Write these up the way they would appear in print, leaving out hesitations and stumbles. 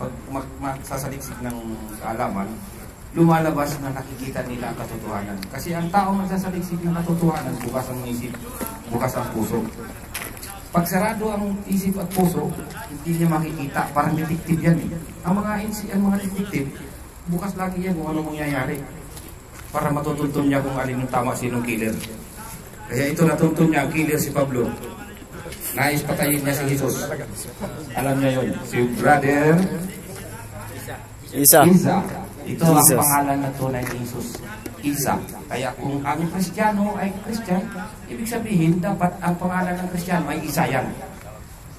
pag magsasaliksik ng kaalaman, lumalabas na nakikita nila ang katotohanan. Kasi ang tao magsasaliksik ng katotohanan, bukas ang isip, bukas ang puso. Pag sarado ang isip at puso, hindi niya makikita. Parang detective yan eh. Ang mga detective, bukas lagi yan kung ano mangyayari. Para matutuntun niya kung alin yung tama, sinong killer. Kaya ito natuntun niya, ang killer si Pablo. Nais patayin niya si Jesus. Alam niya yun. Si Brother Isa. Ito ang pangalan na tunay ni Jesus. Isa. Kaya kung ang Kristiyano ay Kristyan, ibig sabihin dapat ang pangalan ng Kristiyano ay Isa yan.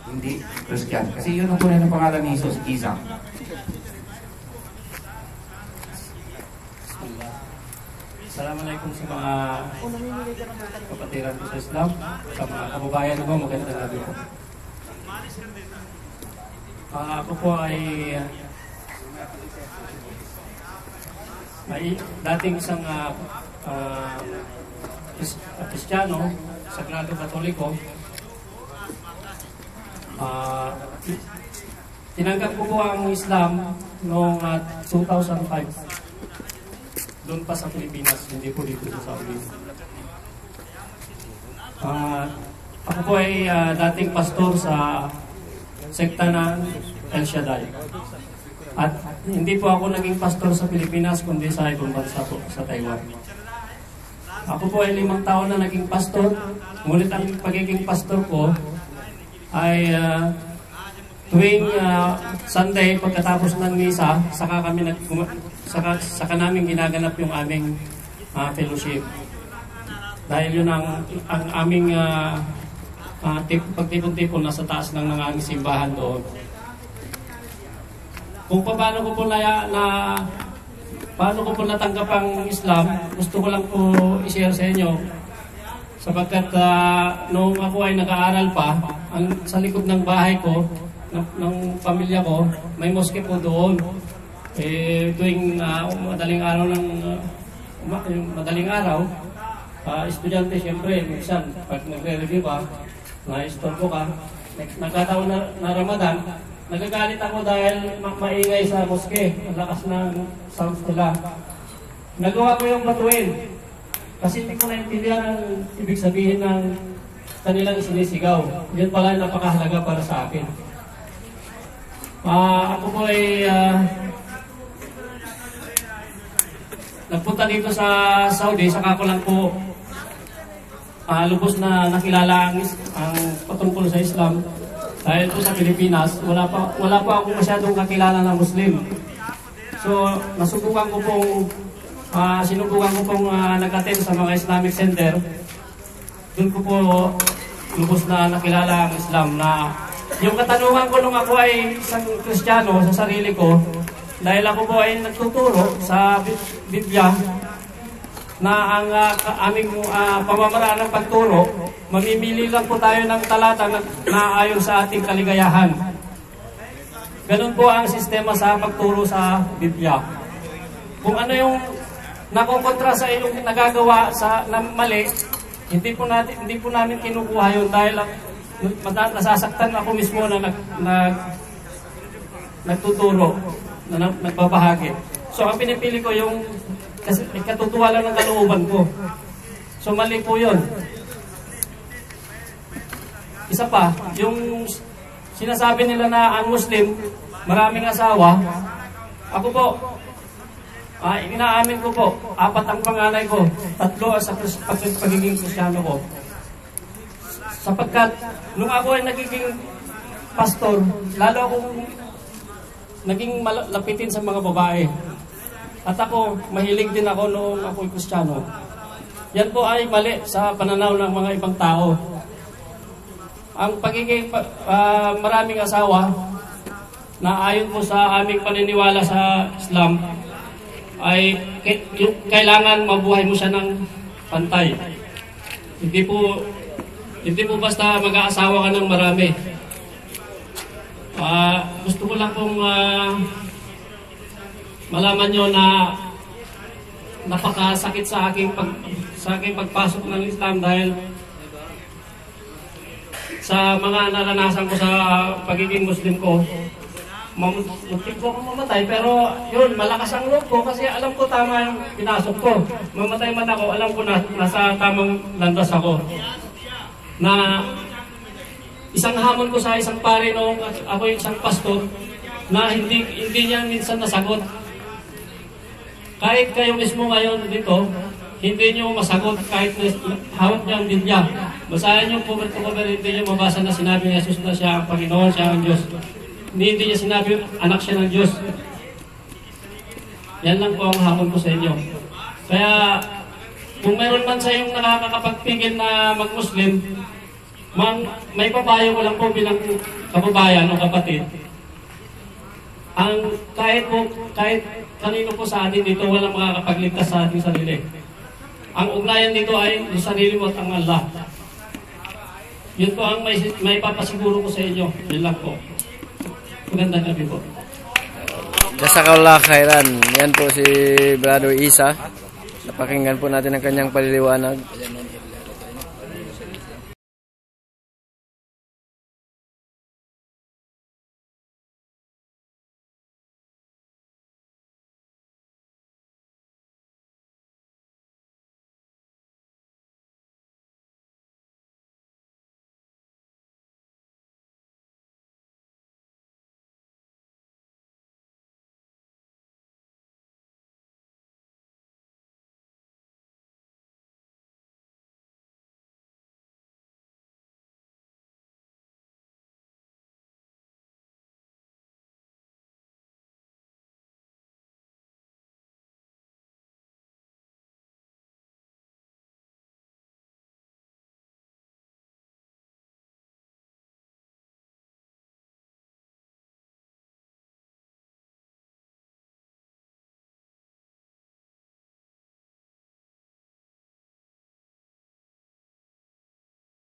Hindi Kristyan. Kasi yun ang tunay ng pangalan ni Jesus, Isa. Assalamualaikum sa mga kapatiran ko sa Islam, sa mga kababayan ko, magandang gabi po. Ako po ay dating isang Kristiyano, Sagrado Katoliko. Tinanggap ko po ang Islam noong 2005. Doon pa sa Pilipinas, hindi po dito sa Saudi. Ako po ay dating pastor sa sekta ng El Shaddai. At hindi po ako naging pastor sa Pilipinas, kundi sa ibang bansa po, sa Taiwan. Ako po ay 5 taon na naging pastor. Ngunit ang pagiging pastor ko ay tuwing Sunday, pagkatapos ng misa, saka namin ginaganap yung aming fellowship. Dahil yun ang aming pagtipon-tipon nasa taas lang ng aming simbahan doon. Kung paano ko po natanggap ang Islam, gusto ko lang po i-share sa inyo. Sapagkat noong ako ay nag-aaral pa, sa likod ng bahay ko, ng pamilya ko, may moske po doon. Tuwing madaling araw, estudyante siyempre, minsan, pag nagre-review ka, na-istorbo ka, nagkataon na Ramadan, nagagalit ako dahil maingay sa moske, ang lakas ng sounds nila. Nagawa ko yung batuin, kasi hindi ko naintindihan ang ibig sabihin ng kanilang sinisigaw. Yun pala napakahalaga para sa akin. Ako po ay nagpunta dito sa Saudi, saka ko lang po lubos na nakilala ang patungkol sa Islam. Dahil po sa Pilipinas, wala pa ako masyadong kakilala ng Muslim. So, sinubukan ko pong nag-attend sa mga Islamic Center. Doon ko po lubos na nakilala ang Islam na yung katanungan ko nung ako ay isang Kristiyano sa sarili ko, dahil ako po ay nagtuturo sa Biblia na ang aming pamamaraan ng pagturo, mamimili lang po tayo ng talata na ayon sa ating kaligayahan. Ganun po ang sistema sa pagturo sa Biblia. Kung ano yung nakokontra sa iyong nagagawa na mali, hindi po namin kinukuha yun dahil nasasaktan ako mismo na nagtuturo, na nagbabahagi. So ang pinipili ko yung kasi katutuwa lang ng kalooban ko. So mali po yun. Isa pa, yung sinasabi nila na ang Muslim, maraming asawa. Ako po, inaamin ko po, 4 ang panganay ko, 3 sa pagiging Kristiyano ko. Sapagkat, nung ako ay nagiging pastor, lalo akong naging lapitin sa mga babae. At ako, mahilig din ako noong ako'y Kristiyano. Yan po ay mali sa pananaw ng mga ibang tao. Ang pagiging maraming asawa, na ayon po sa aming paniniwala sa Islam, ay kailangan mabuhay mo siya ng pantay. Hindi po basta mag-aasawa ka ng marami. Gusto ko lang pong malaman nyo na napakasakit sa aking pagpasok ng Islam dahil sa mga naranasan ko sa pagiging Muslim ko, muntik po akong mamatay, pero yun, malakas ang loob ko kasi alam ko tama yung pinasok ko. Mamatay man ako, alam ko na nasa tamang landas ako. Na isang hamon ko sa isang pare noong ako yung isang pastor na hindi niya minsan nasagot. Kahit kayo mismo ngayon dito, hindi niyo masagot kahit hawak niya ang Biblia. Basahin niyo cover to cover, hindi niyo mabasa na sinabi ni Jesus na siya ang Panginoon, siya ang Diyos. Hindi niya sinabi anak siya ng Diyos. Yan lang po ang hamon ko sa inyo. Kaya kung mayroon man sa iyong nakakapagpigil na mag-Muslim, may papayo ko lang po bilang kababayan o kapatid. Kahit kanino po sa atin dito, walang makakapagligtas sa ating sarili. Ang ugnayan dito ay yung sarili mo at ang Allah. Yun po ang may papasiguro ko sa inyo. Yun lang po. Magandang gabi po. Jazakallah khairan. Yan po si Brother Isa. Napakinggan po natin ang kanyang paliliwanag.